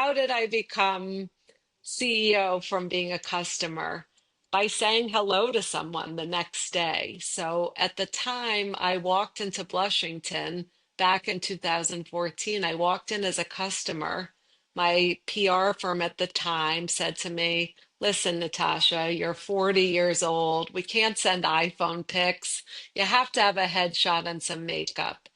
how did I become CEO from being a customer? By saying hello to someone the next day. So at the time I walked into Blushington back in 2014, I walked in as a customer. My PR firm at the time said to me, listen, Natasha, you're 40 years old. We can't send iPhone pics. You have to have a headshot and some makeup.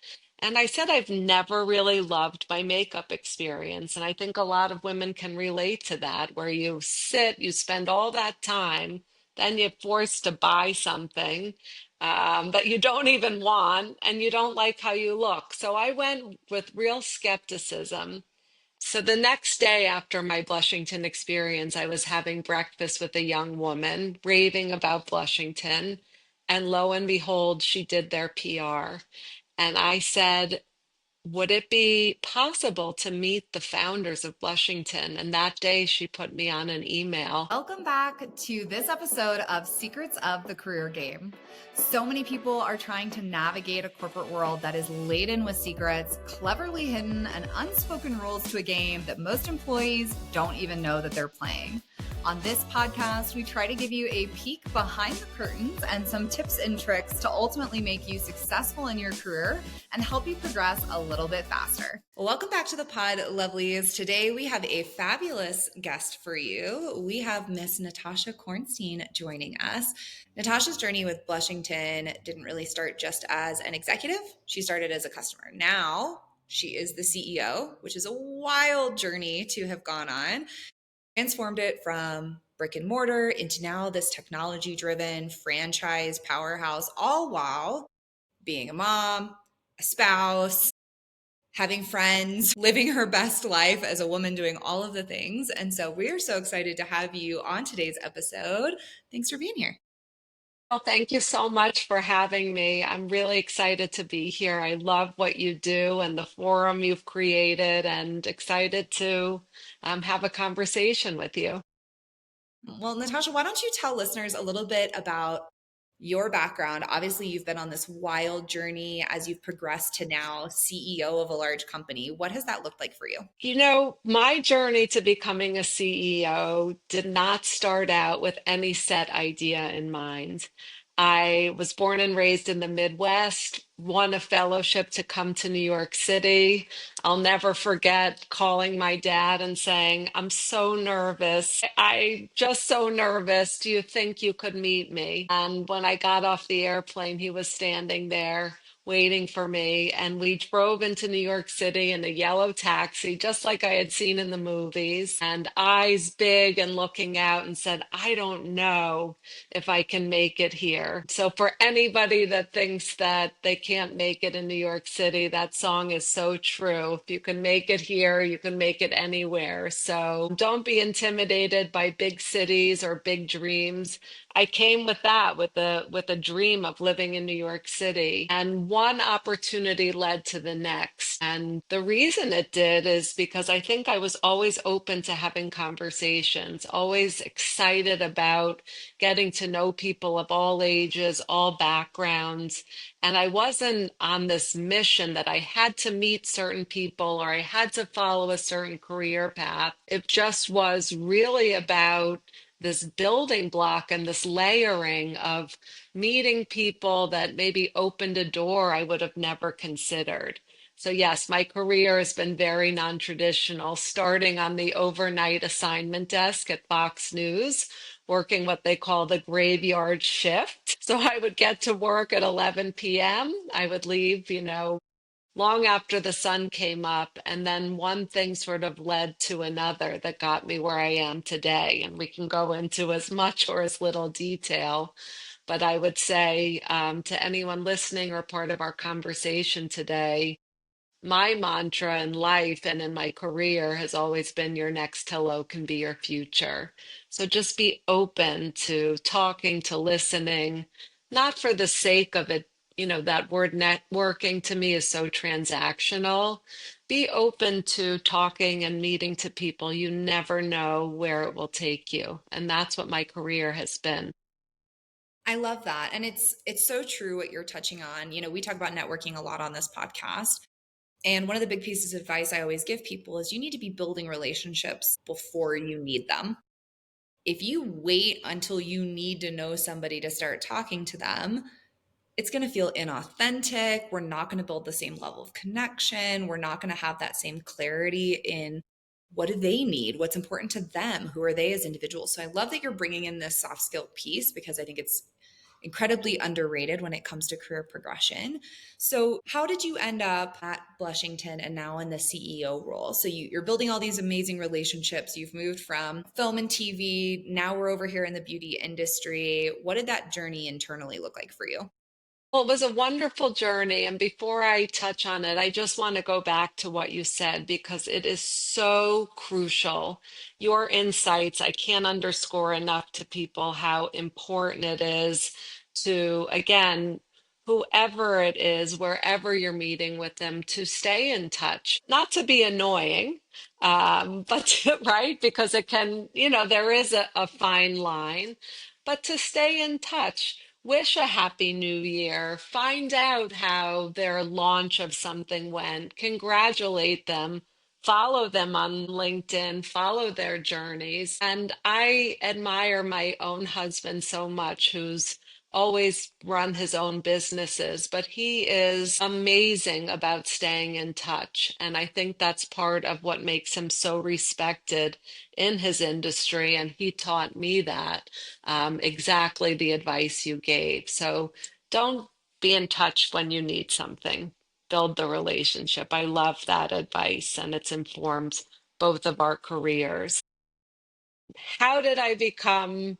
And I said, I've never really loved my makeup experience. And I think a lot of women can relate to that, where you sit, you spend all that time, then you're forced to buy something that you don't even want, and you don't like how you look. So I went with real skepticism. So the next day after my Blushington experience, I was having breakfast with a young woman raving about Blushington. And lo and behold, she did their PR. And I said, would it be possible to meet the founders of Blushington? And that day she put me on an email. Welcome back to this episode of Secrets of the Career Game. So many people are trying to navigate a corporate world that is laden with secrets, cleverly hidden, and unspoken rules to a game that most employees don't even know that they're playing. On this podcast, we try to give you a peek behind the curtains and some tips and tricks to ultimately make you successful in your career and help you progress a little bit faster. Welcome back to the pod, lovelies. Today we have a fabulous guest for you. We have Miss Natasha Cornstein joining us. Natasha's journey with Blushington didn't really start just as an executive. She started as a customer. Now she is the CEO, which is a wild journey to have gone on. Transformed it from brick and mortar into now this technology driven franchise powerhouse, all while being a mom, a spouse, having friends, living her best life as a woman, doing all of the things. And so we're so excited to have you on today's episode. Thanks for being here. Well, thank you so much for having me. I'm really excited to be here. I love what you do and the forum you've created, and excited to have a conversation with you. Well, Natasha, why don't you tell listeners a little bit about your background? Obviously, you've been on this wild journey as you've progressed to now CEO of a large company. What has that looked like for you? My journey to becoming a CEO did not start out with any set idea in mind. I was born and raised in the Midwest, won a fellowship to come to New York City. I'll never forget calling my dad and saying, I'm so nervous. I just so nervous. Do you think you could meet me? And when I got off the airplane, he was standing there waiting for me. And we drove into New York City in a yellow taxi, just like I had seen in the movies, and eyes big and looking out, and said, I don't know if I can make it here. So, for anybody that thinks that they can't make it in New York City, that song is so true. If you can make it here, you can make it anywhere. So, don't be intimidated by big cities or big dreams. I came with that, with a dream of living in New York City, and one opportunity led to the next. And the reason it did is because I think I was always open to having conversations, always excited about getting to know people of all ages, all backgrounds. And I wasn't on this mission that I had to meet certain people or I had to follow a certain career path. It just was really about this building block and this layering of meeting people that maybe opened a door I would have never considered. So, yes, my career has been very non-traditional, starting on the overnight assignment desk at Fox News, working what they call the graveyard shift. So I would get to work at 11 p.m. I would leave, long after the sun came up. And then one thing sort of led to another that got me where I am today. And we can go into as much or as little detail. But I would say to anyone listening or part of our conversation today, my mantra in life and in my career has always been your next hello can be your future. So just be open to talking, to listening, not for the sake of it. That word networking to me is so transactional. Be open to talking and meeting to people. You never know where it will take you. And that's what my career has been. I love that. And it's so true what you're touching on. We talk about networking a lot on this podcast. And one of the big pieces of advice I always give people is you need to be building relationships before you need them. If you wait until you need to know somebody to start talking to them, it's going to feel inauthentic. We're not going to build the same level of connection. We're not going to have that same clarity in what do they need? What's important to them? Who are they as individuals? So I love that you're bringing in this soft skill piece because I think it's incredibly underrated when it comes to career progression. So, how did you end up at Blushington and now in the CEO role? So, you're building all these amazing relationships. You've moved from film and TV. Now we're over here in the beauty industry. What did that journey internally look like for you? Well, it was a wonderful journey. And before I touch on it, I just want to go back to what you said because it is so crucial. Your insights, I can't underscore enough to people how important it is to, again, whoever it is, wherever you're meeting with them, to stay in touch, not to be annoying, but right, because it can, there is a fine line, but to stay in touch, wish a happy new year, find out how their launch of something went, congratulate them, follow them on LinkedIn, follow their journeys. And I admire my own husband so much, who's always run his own businesses, but he is amazing about staying in touch. And I think that's part of what makes him so respected in his industry. And he taught me that exactly the advice you gave. So don't be in touch when you need something. Build the relationship. I love that advice, and it's informed both of our careers. How did I become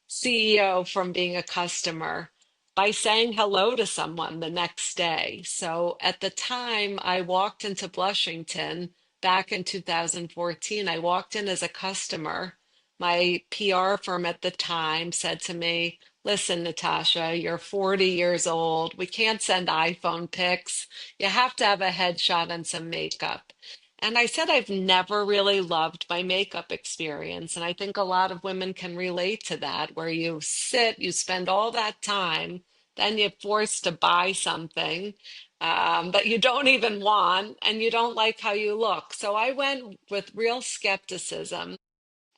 CEO from being a customer? By saying hello to someone the next day. So at the time I walked into Blushington back in 2014, I walked in as a customer. My PR firm at the time said to me, "Listen, Natasha, you're 40 years old. We can't send iPhone pics. You have to have a headshot and some makeup." And I said, I've never really loved my makeup experience. And I think a lot of women can relate to that, where you sit, you spend all that time, then you're forced to buy something that you don't even want, and you don't like how you look. So I went with real skepticism.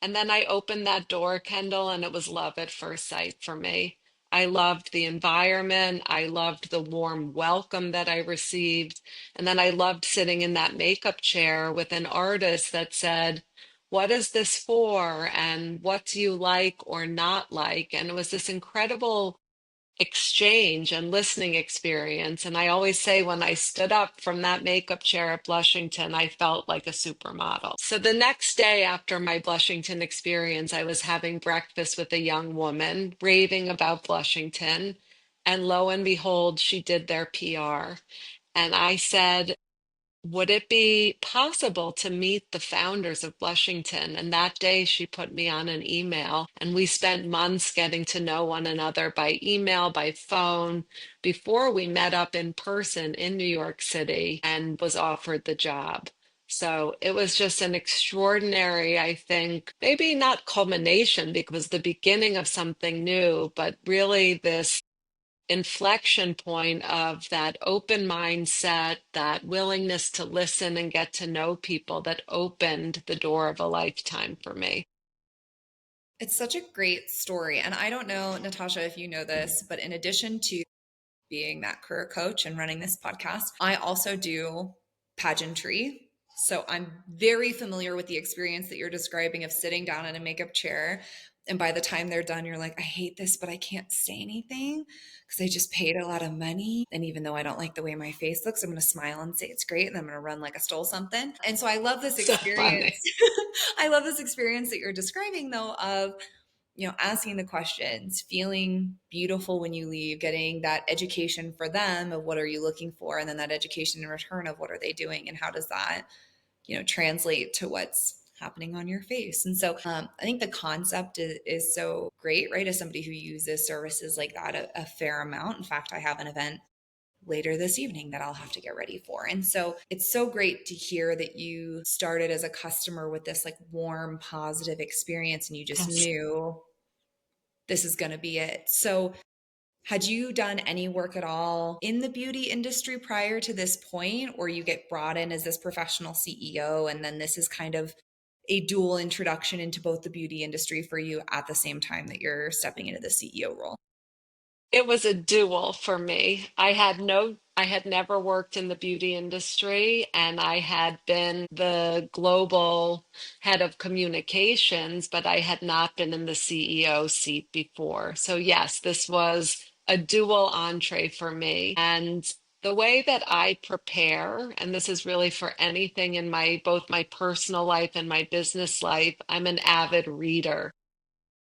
And then I opened that door, Kendall, and it was love at first sight for me. I loved the environment. I loved the warm welcome that I received. And then I loved sitting in that makeup chair with an artist that said, "What is this for? And what do you like or not like?" And it was this incredible exchange and listening experience. And I always say when I stood up from that makeup chair at Blushington, I felt like a supermodel. So the next day after my Blushington experience, I was having breakfast with a young woman raving about Blushington. And lo and behold, she did their PR. And I said, would it be possible to meet the founders of Blushington? And that day she put me on an email, and we spent months getting to know one another by email, by phone, before we met up in person in New York City and was offered the job. So it was just an extraordinary, I think, maybe not culmination because it was the beginning of something new, but really this inflection point of that open mindset, that willingness to listen and get to know people that opened the door of a lifetime for me. It's such a great story. And I don't know, Natasha, if you know this, but in addition to being that career coach and running this podcast, I also do pageantry. So I'm very familiar with the experience that you're describing of sitting down in a makeup chair. And by the time they're done, you're like, I hate this, but I can't say anything because I just paid a lot of money. And even though I don't like the way my face looks, I'm going to smile and say it's great. And I'm going to run like I stole something. And so I love this So experience. funny. I love this experience that you're describing, though, of asking the questions, feeling beautiful when you leave, getting that education for them of what are you looking for, and then that education in return of what are they doing and how does that, translate to what's happening on your face. And so I think the concept is so great, right? As somebody who uses services like that a fair amount. In fact, I have an event later this evening that I'll have to get ready for. And so it's so great to hear that you started as a customer with this like warm, positive experience and you just Yes. knew this is going to be it. So, Had you done any work at all in the beauty industry prior to this point, or you get brought in as this professional CEO, and then this is kind of a dual introduction into both the beauty industry for you at the same time that you're stepping into the CEO role? It was a duel for me. I had never worked in the beauty industry, and I had been the global head of communications, but I had not been in the CEO seat before. So yes, this was a dual entree for me. And the way that I prepare, and this is really for anything in my both my personal life and my business life, I'm an avid reader.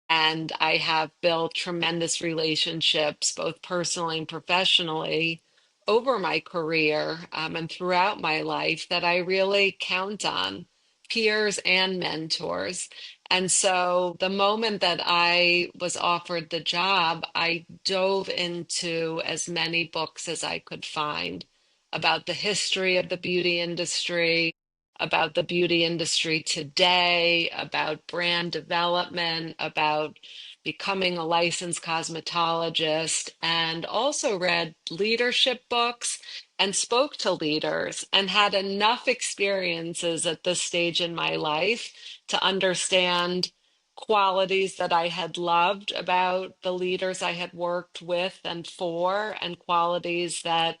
And I have built tremendous relationships, both personally and professionally, over my career and throughout my life that I really count on, peers and mentors. And so the moment that I was offered the job, I dove into as many books as I could find about the history of the beauty industry, about the beauty industry today, about brand development, about becoming a licensed cosmetologist, and also read leadership books and spoke to leaders and had enough experiences at this stage in my life to understand qualities that I had loved about the leaders I had worked with and for, and qualities that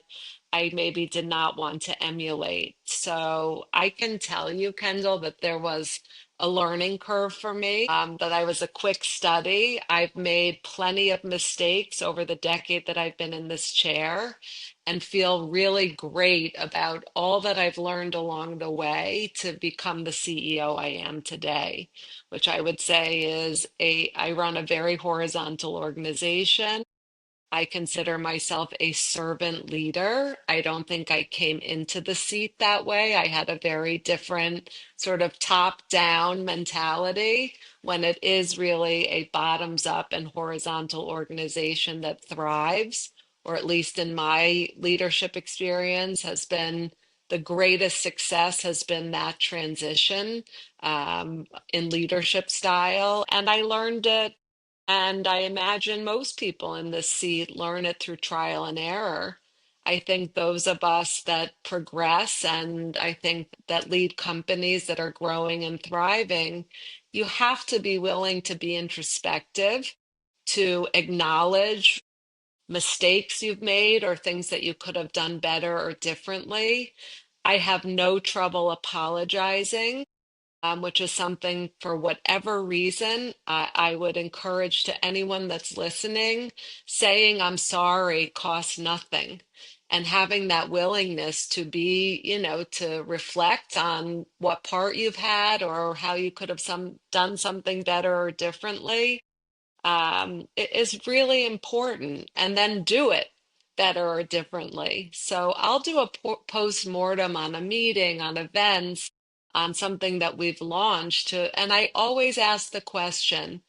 I maybe did not want to emulate. So I can tell you, Kendall, that there was a learning curve for me, that I was a quick study. I've made plenty of mistakes over the decade that I've been in this chair and feel really great about all that I've learned along the way to become the CEO I am today, which I would say I run a very horizontal organization. I consider myself a servant leader. I don't think I came into the seat that way. I had a very different sort of top down mentality when it is really a bottoms up and horizontal organization that thrives, or at least in my leadership experience, has been the greatest success has been that transition in leadership style. And I learned it, and I imagine most people in this seat learn it through trial and error. I think those of us that progress and I think that lead companies that are growing and thriving, you have to be willing to be introspective, to acknowledge mistakes you've made or things that you could have done better or differently. I have no trouble apologizing, which is something for whatever reason I would encourage to anyone that's listening. Saying I'm sorry costs nothing. And having that willingness to be, to reflect on what part you've had or how you could have done something better or differently, it is really important, and then do it better or differently. So I'll do a post mortem on a meeting, on events, on something that we've launched and I always ask the question,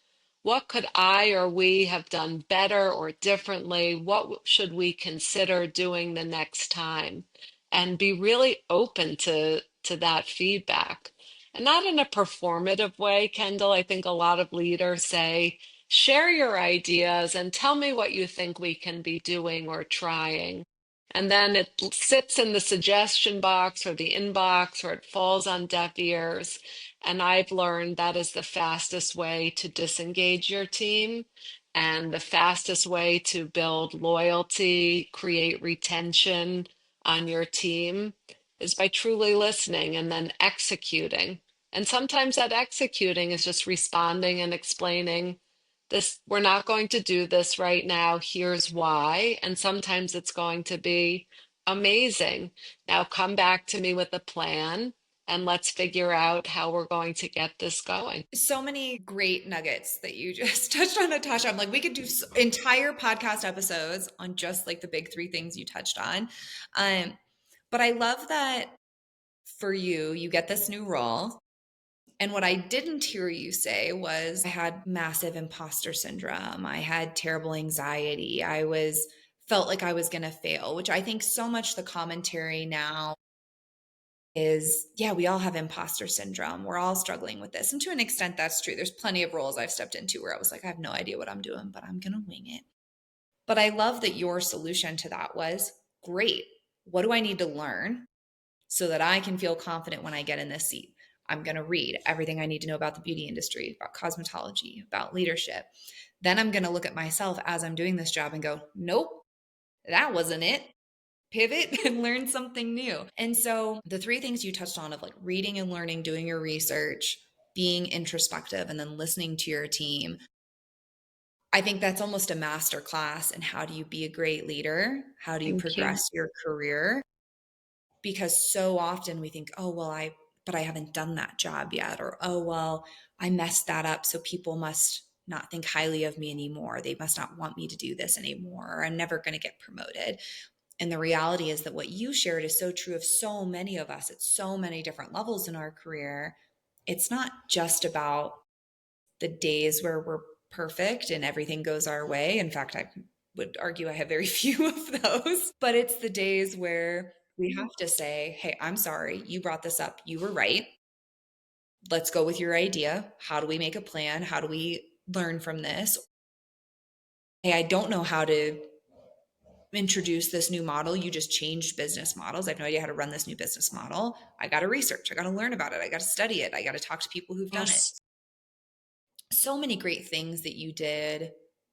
what could I or we have done better or differently? What should we consider doing the next time? And be really open to that feedback. And not in a performative way, Kendall. I think a lot of leaders say, share your ideas and tell me what you think we can be doing or trying. And then it sits in the suggestion box or the inbox, or it falls on deaf ears. And I've learned that is the fastest way to disengage your team and the fastest way to build loyalty, create retention on your team is by truly listening and then executing. And sometimes that executing is just responding and explaining this, we're not going to do this right now. Here's why. And sometimes it's going to be amazing. Now come back to me with a plan and let's figure out how we're going to get this going. So many great nuggets that you just touched on, Natasha. I'm like, we could do entire podcast episodes on just like the big three things you touched on. Um, but I love that for you, you get this new role. And what I didn't hear you say was I had massive imposter syndrome. I had terrible anxiety. Felt like I was going to fail, which I think so much the commentary now is, yeah, we all have imposter syndrome. We're all struggling with this. And to an extent, that's true. There's plenty of roles I've stepped into where I was like, I have no idea what I'm doing, but I'm going to wing it. But I love that your solution to that was great. What do I need to learn so that I can feel confident when I get in this seat? I'm going to read everything I need to know about the beauty industry, about cosmetology, about leadership. Then I'm going to look at myself as I'm doing this job and go, nope, that wasn't it. Pivot and learn something new. And so the three things you touched on of like reading and learning, doing your research, being introspective, and then listening to your team. I think that's almost a master class in how do you be a great leader? How do you Thank you. progress your career? Because so often we think, oh, well, but I haven't done that job yet. Or, oh, well, I messed that up. So people must not think highly of me anymore. They must not want me to do this anymore. Or I'm never going to get promoted. And the reality is that what you shared is so true of so many of us at so many different levels in our career. It's not just about the days where we're perfect and everything goes our way. In fact, I would argue I have very few of those, but it's the days where we have to say, hey, I'm sorry, you brought this up. You were right. Let's go with your idea. How do we make a plan? How do we learn from this? Hey, I don't know how to introduce this new model. You just changed business models. I have no idea how to run this new business model. I got to research. I got to learn about it. I got to study it. I got to talk to people who've done it. Yes. So many great things that you did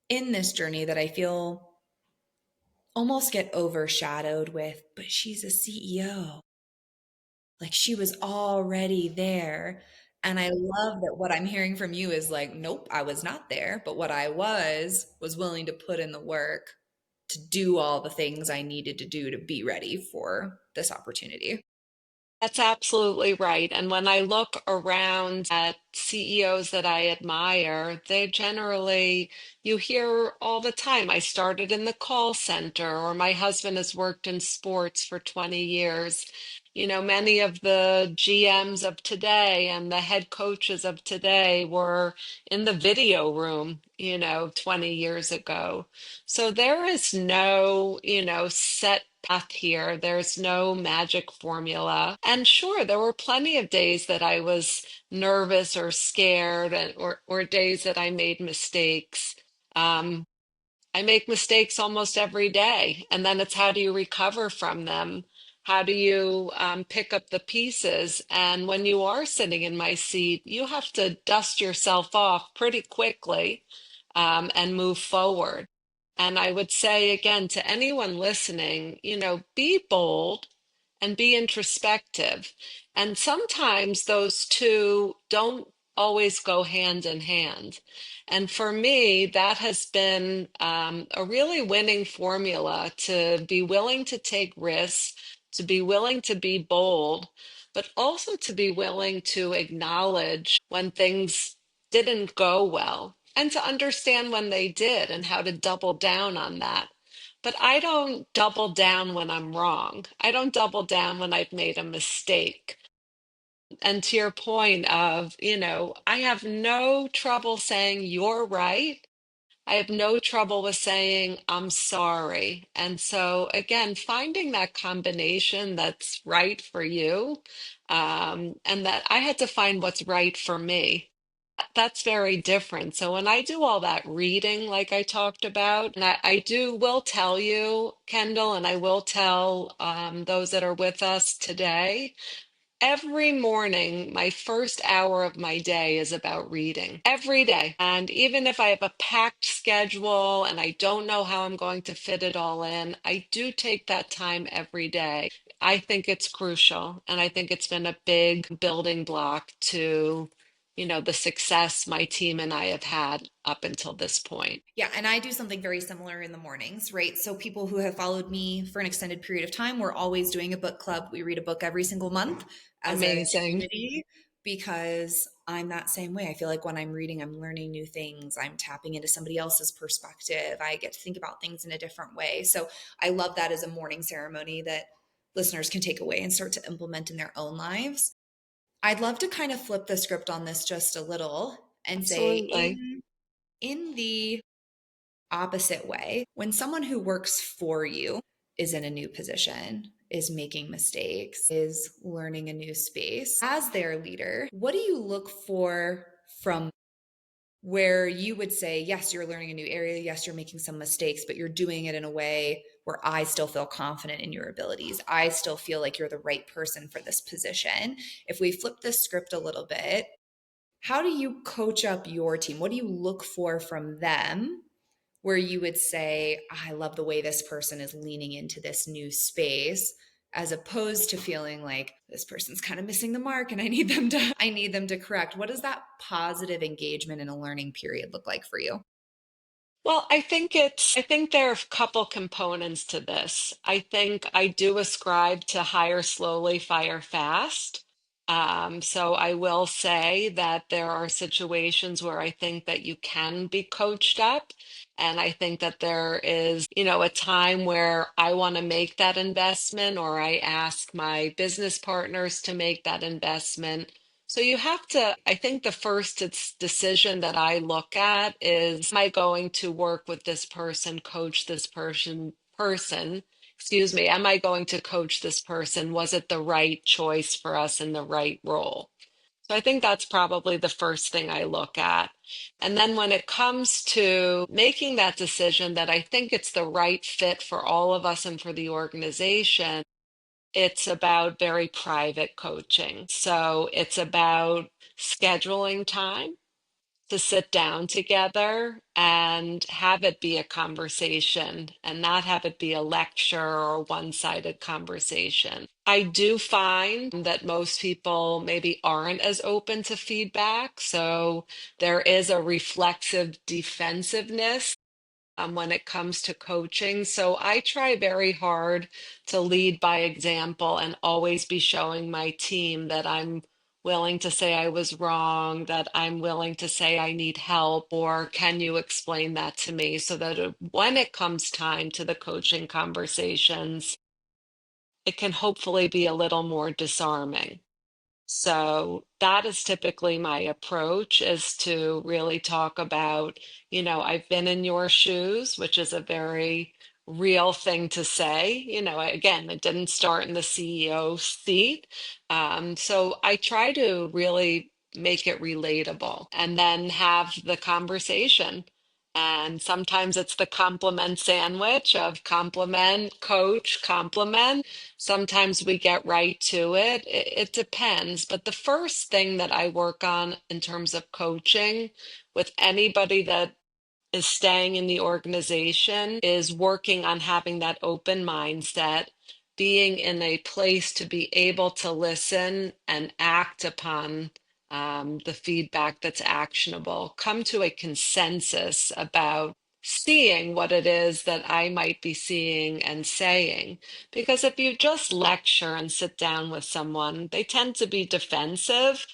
in this journey that I feel almost get overshadowed with, but she's a CEO. Like she was already there. And I love that what I'm hearing from you is like, nope, I was not there. But what I was willing to put in the work to do all the things I needed to do to be ready for this opportunity. That's absolutely right. And when I look around at CEOs that I admire, they generally, you hear all the time, I started in the call center, or my husband has worked in sports for 20 years. Many of the GMs of today and the head coaches of today were in the video room, 20 years ago. So there is no, set path here. There's no magic formula. And sure, there were plenty of days that I was nervous or scared, or days that I made mistakes. Um, I make mistakes almost every day. And then it's how do you recover from them? How do you pick up the pieces? And when you are sitting in my seat, you have to dust yourself off pretty quickly and move forward. And I would say again to anyone listening, be bold and be introspective. And sometimes those two don't always go hand in hand. And for me, that has been a really winning formula to be willing to take risks, to be willing to be bold, but also to be willing to acknowledge when things didn't go well and to understand when they did and how to double down on that. But I don't double down when I'm wrong. I don't double down when I've made a mistake. And to your point of, I have no trouble saying you're right. I have no trouble with saying I'm sorry. And so, again, finding that combination that's right for you, and that I had to find what's right for me. That's very different. So when I do all that reading, like I talked about, and will tell you, Kendall, and I will tell those that are with us today. Every morning, my first hour of my day is about reading every day. And even if I have a packed schedule and I don't know how I'm going to fit it all in, I do take that time every day. I think it's crucial. And I think it's been a big building block to, the success my team and I have had up until this point. Yeah, and I do something very similar in the mornings, right? So people who have followed me for an extended period of time, we're always doing a book club. We read a book every single month as a Amazing. community because I'm that same way. I feel like when I'm reading, I'm learning new things. I'm tapping into somebody else's perspective. I get to think about things in a different way. So I love that as a morning ceremony that listeners can take away and start to implement in their own lives. I'd love to kind of flip the script on this just a little and say Absolutely. in the opposite way. When someone who works for you is in a new position, is making mistakes, is learning a new space, as their leader, what do you look for from where you would say, yes, you're learning a new area. Yes, you're making some mistakes, but you're doing it in a way where I still feel confident in your abilities. I still feel like you're the right person for this position. If we flip this script a little bit, how do you coach up your team? What do you look for from them where you would say, I love the way this person is leaning into this new space, as opposed to feeling like this person's kind of missing the mark and I need them to correct. What does that positive engagement in a learning period look like for you? Well, I think there are a couple components to this. I think I do ascribe to hire slowly, fire fast. So I will say that there are situations where I think that you can be coached up. And I think that there is, a time where I want to make that investment, or I ask my business partners to make that investment. So you have to, I think the first decision that I look at is, am I going to work with this person, coach this excuse me, am I going to coach this person? Was it the right choice for us in the right role? So I think that's probably the first thing I look at. And then when it comes to making that decision that I think it's the right fit for all of us and for the organization, it's about very private coaching. So it's about scheduling time to sit down together and have it be a conversation and not have it be a lecture or one-sided conversation. I do find that most people maybe aren't as open to feedback. So there is a reflexive defensiveness when it comes to coaching. So I try very hard to lead by example and always be showing my team that I'm willing to say I was wrong, that I'm willing to say I need help, or can you explain that to me so that when it comes time to the coaching conversations, it can hopefully be a little more disarming. So that is typically my approach, is to really talk about, I've been in your shoes, which is a very real thing to say. Again, it didn't start in the CEO seat. So I try to really make it relatable and then have the conversation. And sometimes it's the compliment sandwich of compliment, coach, compliment. Sometimes we get right to it. It depends. But the first thing that I work on in terms of coaching with anybody that is staying in the organization is working on having that open mindset, being in a place to be able to listen and act upon the feedback that's actionable, come to a consensus about seeing what it is that I might be seeing and saying. Because if you just lecture and sit down with someone, they tend to be defensive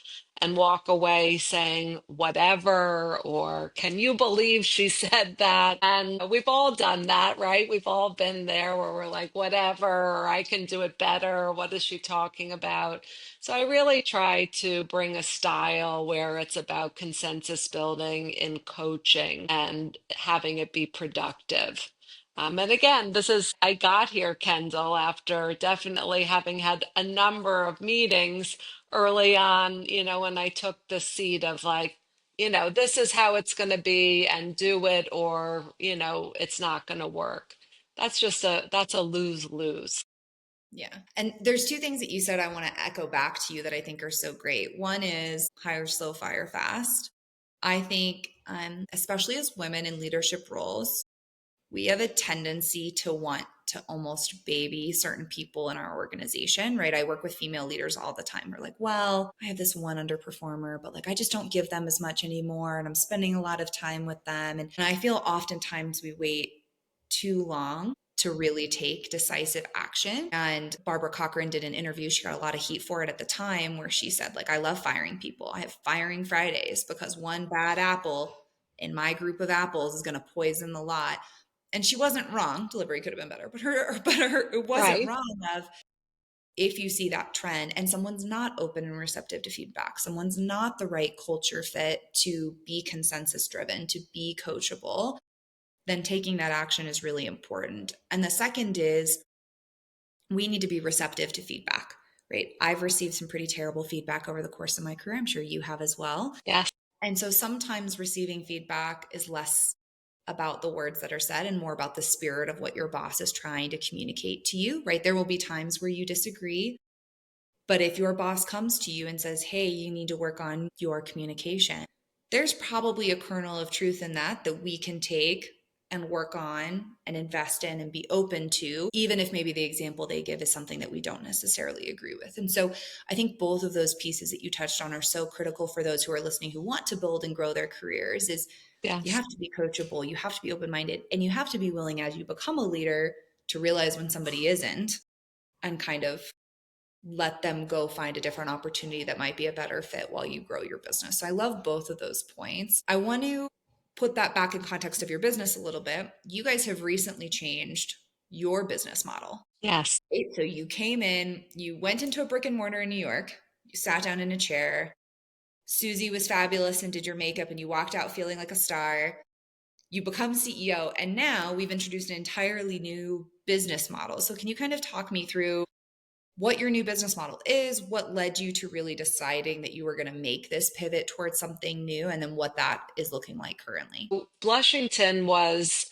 and walk away saying whatever, or can you believe she said that? And we've all done that, right? We've all been there where we're like, whatever, or I can do it better. What is she talking about? So I really try to bring a style where it's about consensus building in coaching and having it be productive. And again, I got here, Kendall, after definitely having had a number of meetings early on, when I took the seat of like, this is how it's going to be and do it, or, it's not going to work. That's a lose lose. Yeah. And there's two things that you said I want to echo back to you that I think are so great. One is hire slow, fire fast. I think, especially as women in leadership roles, we have a tendency to want to almost baby certain people in our organization, right? I work with female leaders all the time. We're like, well, I have this one underperformer, but like I just don't give them as much anymore. And I'm spending a lot of time with them. And I feel oftentimes we wait too long to really take decisive action. And Barbara Cochran did an interview. She got a lot of heat for it at the time, where she said, like, I love firing people. I have firing Fridays because one bad apple in my group of apples is going to poison the lot. And she wasn't wrong. Delivery could have been better, but it wasn't Right. wrong. Of, if you see that trend and someone's not open and receptive to feedback, someone's not the right culture fit to be consensus driven, to be coachable, then taking that action is really important. And the second is, we need to be receptive to feedback, right? I've received some pretty terrible feedback over the course of my career. I'm sure you have as well. Yes. And so sometimes receiving feedback is less about the words that are said and more about the spirit of what your boss is trying to communicate to you, right? There will be times where you disagree, but if your boss comes to you and says, hey, you need to work on your communication, there's probably a kernel of truth in that that we can take and work on and invest in and be open to, even if maybe the example they give is something that we don't necessarily agree with. And so I think both of those pieces that you touched on are so critical for those who are listening who want to build and grow their careers is you Yes. have to be coachable, you have to be open-minded, and you have to be willing as you become a leader to realize when somebody isn't and kind of let them go find a different opportunity that might be a better fit while you grow your business. So I love both of those points. I want to put that back in context of your business a little bit. You guys have recently changed your business model. Yes. Right? So you came in, you went into a brick and mortar in New York, you sat down in a chair. Susie was fabulous and did your makeup, and you walked out feeling like a star. You become CEO, and now we've introduced an entirely new business model. So can you kind of talk me through what your new business model is, what led you to really deciding that you were going to make this pivot towards something new, and then what that is looking like currently? Blushington was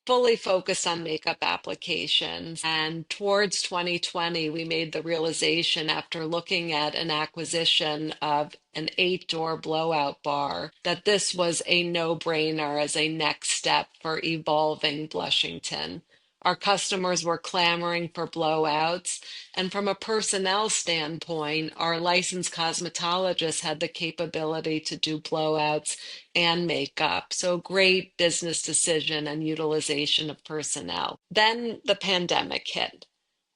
fully focused on makeup applications. And towards 2020, we made the realization after looking at an acquisition of an 8-door blowout bar that this was a no-brainer as a next step for evolving Blushington. Our customers were clamoring for blowouts. And from a personnel standpoint, our licensed cosmetologists had the capability to do blowouts and makeup. So great business decision and utilization of personnel. Then the pandemic hit.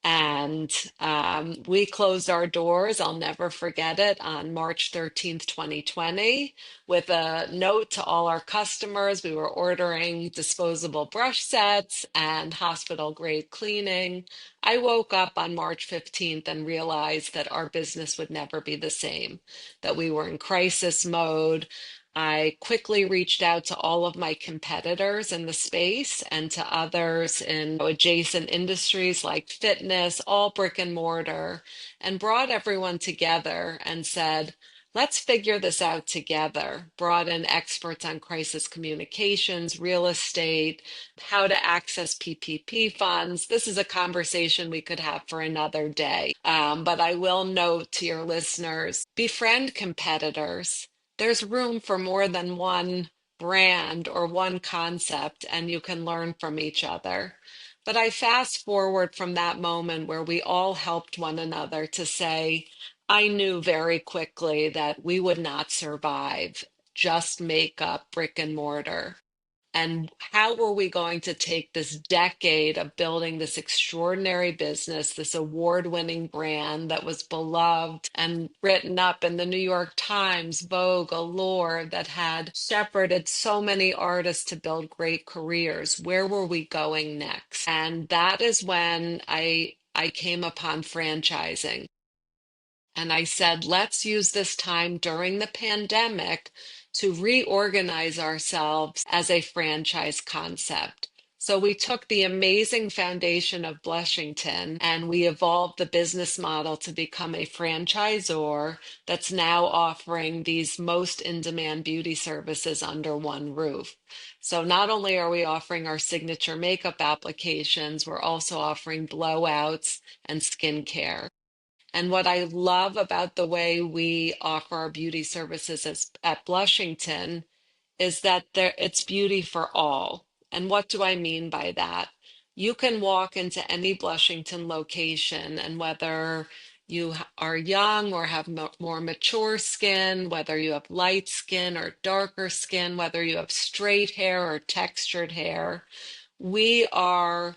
And we closed our doors, I'll never forget it, on March 13th, 2020, with a note to all our customers. We were ordering disposable brush sets and hospital grade cleaning. I woke up on March 15th and realized that our business would never be the same, that we were in crisis mode. I quickly reached out to all of my competitors in the space and to others in adjacent industries like fitness, all brick and mortar, and brought everyone together and said, let's figure this out together. Brought in experts on crisis communications, real estate, how to access PPP funds. This is a conversation we could have for another day. But I will note to your listeners, befriend competitors. There's room for more than one brand or one concept, and you can learn from each other. But I fast forward from that moment where we all helped one another to say, I knew very quickly that we would not survive just makeup, brick and mortar. And how were we going to take this decade of building this extraordinary business, this award-winning brand that was beloved and written up in the New York Times, Vogue, Allure, that had shepherded so many artists to build great careers? Where were we going next? And that is when I came upon franchising. And I said, let's use this time during the pandemic to reorganize ourselves as a franchise concept. So we took the amazing foundation of Blushington and we evolved the business model to become a franchisor that's now offering these most in-demand beauty services under one roof. So not only are we offering our signature makeup applications, we're also offering blowouts and skincare. And what I love about the way we offer our beauty services at Blushington is that it's beauty for all. And what do I mean by that? You can walk into any Blushington location, and whether you are young or have more mature skin, whether you have light skin or darker skin, whether you have straight hair or textured hair, we are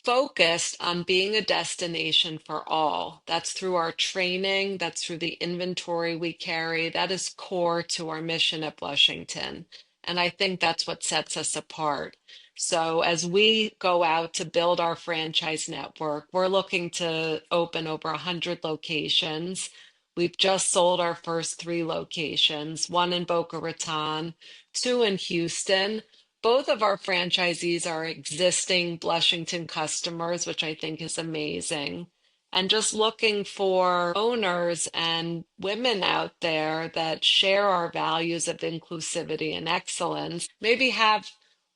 focused on being a destination for all. That's through our training, that's through the inventory we carry. That is core to our mission at Blushington. And I think that's what sets us apart. So as we go out to build our franchise network, we're looking to open over 100 locations. We've just sold our first 3 locations, one in Boca Raton, two in Houston. Both of our franchisees are existing Blushington customers, which I think is amazing. and just looking for owners and women out there that share our values of inclusivity and excellence, maybe have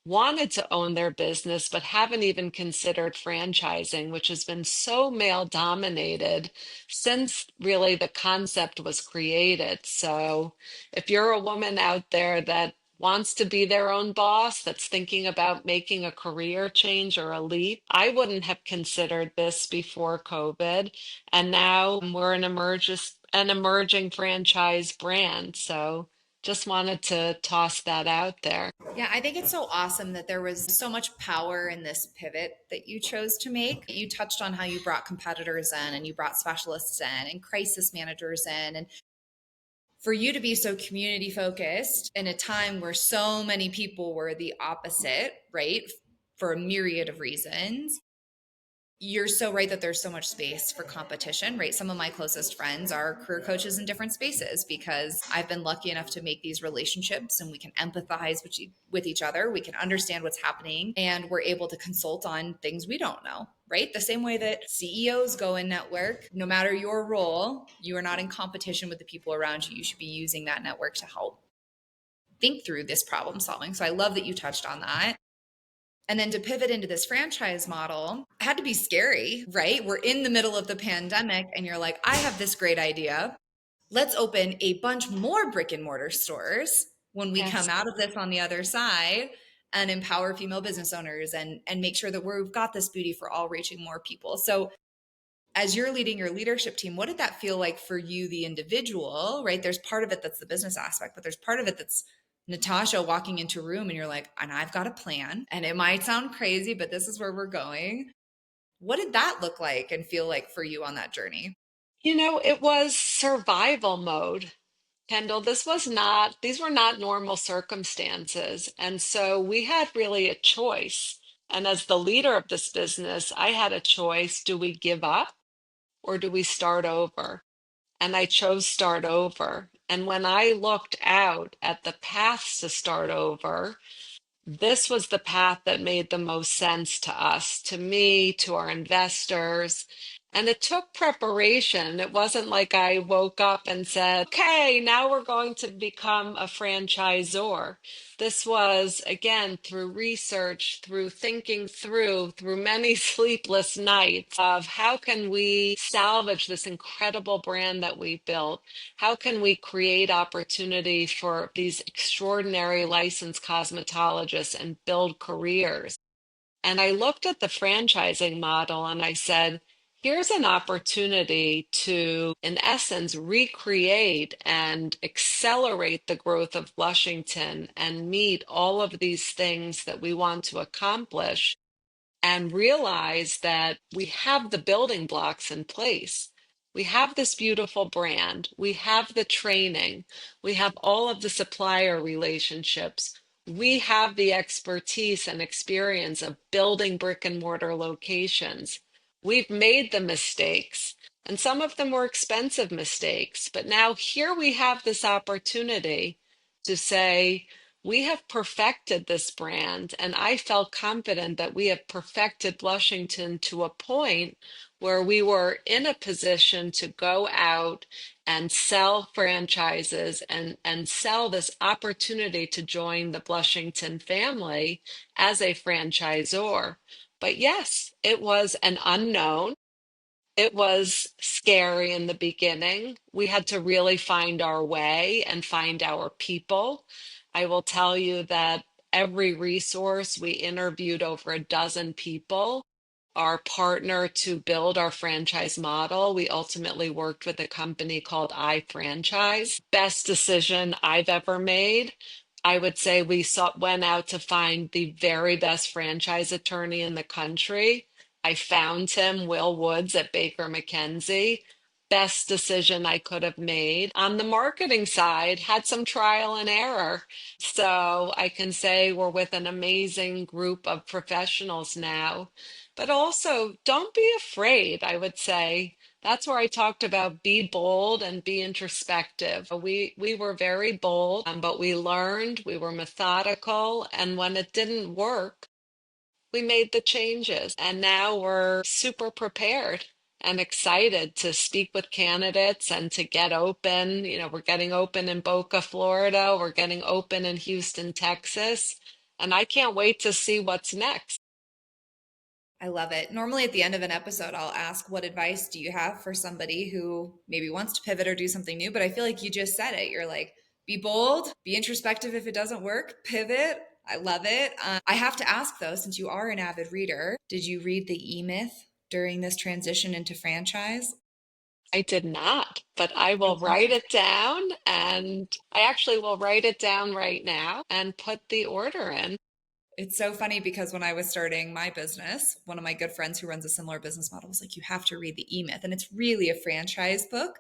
wanted to own their business but haven't even considered franchising, which has been so male dominated since really the concept was created. So if you're a woman out there that wants to be their own boss, that's thinking about making a career change or a leap, I wouldn't have considered this before COVID. And now we're an emerging franchise brand. So just wanted to toss that out there. Yeah, I think it's so awesome that there was so much power in this pivot that you chose to make. You touched on how you brought competitors in and you brought specialists in and crisis managers in. And for you to be so community focused in a time where so many people were the opposite, right? For a myriad of reasons, you're so right that there's so much space for competition, right? Some of my closest friends are career coaches in different spaces because I've been lucky enough to make these relationships and we can empathize with each other. We can understand what's happening and we're able to consult on things we don't know, right? The same way that CEOs go in network, no matter your role, you are not in competition with the people around you. You should be using that network to help think through this problem solving. So I love that you touched on that. And then to pivot into this franchise model had to be scary, right? We're in the middle of the pandemic and you're like, I have this great idea. Let's open a bunch more brick and mortar stores when we come Yes. out of this on the other side and empower female business owners and make sure that we've got this beauty for all reaching more people. So as you're leading your leadership team, what did that feel like for you, the individual, right? There's part of it that's the business aspect, but there's part of it that's Natasha walking into a room and you're like, and I've got a plan and it might sound crazy, but this is where we're going. What did that look like and feel like for you on that journey? It was survival mode. Kendall, these were not normal circumstances. And so we had really a choice. And as the leader of this business, I had a choice. Do we give up or do we start over? And I chose start over. And when I looked out at the paths to start over, this was the path that made the most sense to us, to me, to our investors. And it took preparation. It wasn't like I woke up and said, okay, now we're going to become a franchisor. This was, again, through research, through thinking through many sleepless nights of how can we salvage this incredible brand that we built? How can we create opportunity for these extraordinary licensed cosmetologists and build careers? And I looked at the franchising model and I said, here's an opportunity to, in essence, recreate and accelerate the growth of Blushington and meet all of these things that we want to accomplish and realize that we have the building blocks in place. We have this beautiful brand. We have the training. We have all of the supplier relationships. We have the expertise and experience of building brick and mortar locations. We've made the mistakes, and some of them were expensive mistakes. But now here we have this opportunity to say, we have perfected this brand, and I felt confident that we have perfected Blushington to a point where we were in a position to go out and sell franchises and sell this opportunity to join the Blushington family as a franchisor. But yes, it was an unknown. It was scary in the beginning. We had to really find our way and find our people. I will tell you that every resource, we interviewed over a dozen people. Our partner to build our franchise model, we ultimately worked with a company called iFranchise. Best decision I've ever made. I would say went out to find the very best franchise attorney in the country. I found him, Will Woods at Baker McKenzie. Best decision I could have made. On the marketing side, had some trial and error. So I can say we're with an amazing group of professionals now. But also, don't be afraid, I would say. That's where I talked about be bold and be introspective. We were very bold, but we learned, we were methodical, and when it didn't work, we made the changes and now we're super prepared. and excited to speak with candidates and to get open. We're getting open in Boca, Florida. We're getting open in Houston, Texas. And I can't wait to see what's next. I love it. Normally, at the end of an episode, I'll ask, what advice do you have for somebody who maybe wants to pivot or do something new? But I feel like you just said it. You're like, be bold, be introspective if it doesn't work, pivot. I love it. I have to ask though, since you are an avid reader, did you read the E Myth during this transition into franchise? I did not, but I will write Okay. it down, and I actually will write it down right now and put the order in. It's so funny because when I was starting my business, one of my good friends who runs a similar business model was like, you have to read the E Myth. And it's really a franchise book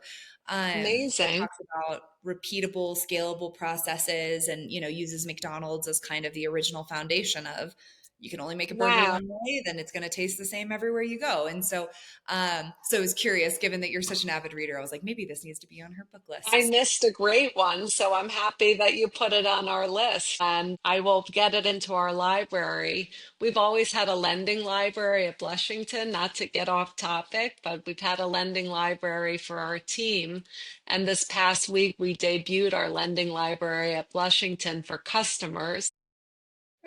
that Amazing. talks about repeatable, scalable processes and, uses McDonald's as kind of the original foundation of you can only make a burger Wow. one way, then it's going to taste the same everywhere you go. And so I was curious, given that you're such an avid reader, I was like, maybe this needs to be on her book I list. missed a great one, so I'm happy that you put it on our list, and I will get it into our library. We've always had a lending library at Blushington, not to get off topic, but we've had a lending library for our team. And this past week, we debuted our lending library at Blushington for customers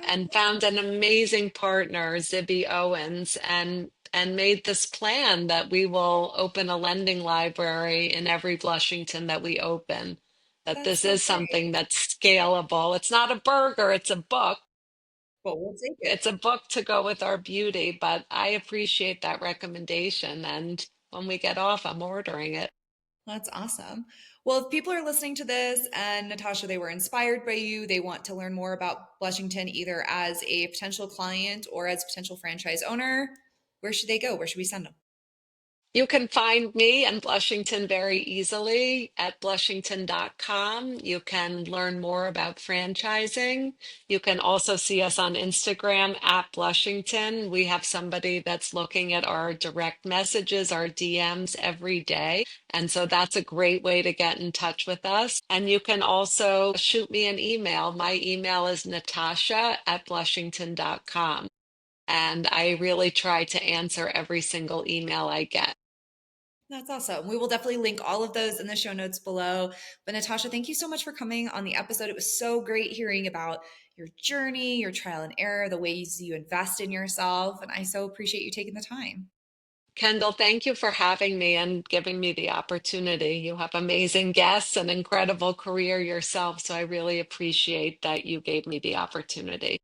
and found an amazing partner, Zibby Owens, and made this plan that we will open a lending library in every Blushington that we open. That That's this so is something great. that's scalable. It's not a burger, it's a book. But we'll take it. It's a book to go with our beauty, but I appreciate that recommendation. And when we get off, I'm ordering it. That's awesome. Well, if people are listening to this and Natasha, they were inspired by you, they want to learn more about Blushington either as a potential client or as a potential franchise owner, where should they go? Where should we send them? You can find me and Blushington very easily at blushington.com. You can learn more about franchising. You can also see us on Instagram at Blushington. We have somebody that's looking at our direct messages, our DMs every day. And so that's a great way to get in touch with us. And you can also shoot me an email. My email is natasha at blushington.com. And I really try to answer every single email I get. That's awesome. We will definitely link all of those in the show notes below. But Natasha, thank you so much for coming on the episode. It was so great hearing about your journey, your trial and error, the ways you invest in yourself. And I so appreciate you taking the time. Kendall, thank you for having me and giving me the opportunity. You have amazing guests, an incredible career yourself, so I really appreciate that you gave me the opportunity.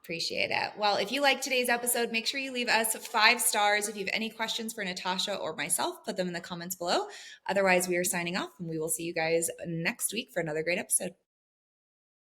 Appreciate it. Well, if you like today's episode, make sure you leave us 5 stars. If you have any questions for Natasha or myself, put them in the comments below. Otherwise, we are signing off and we will see you guys next week for another great episode.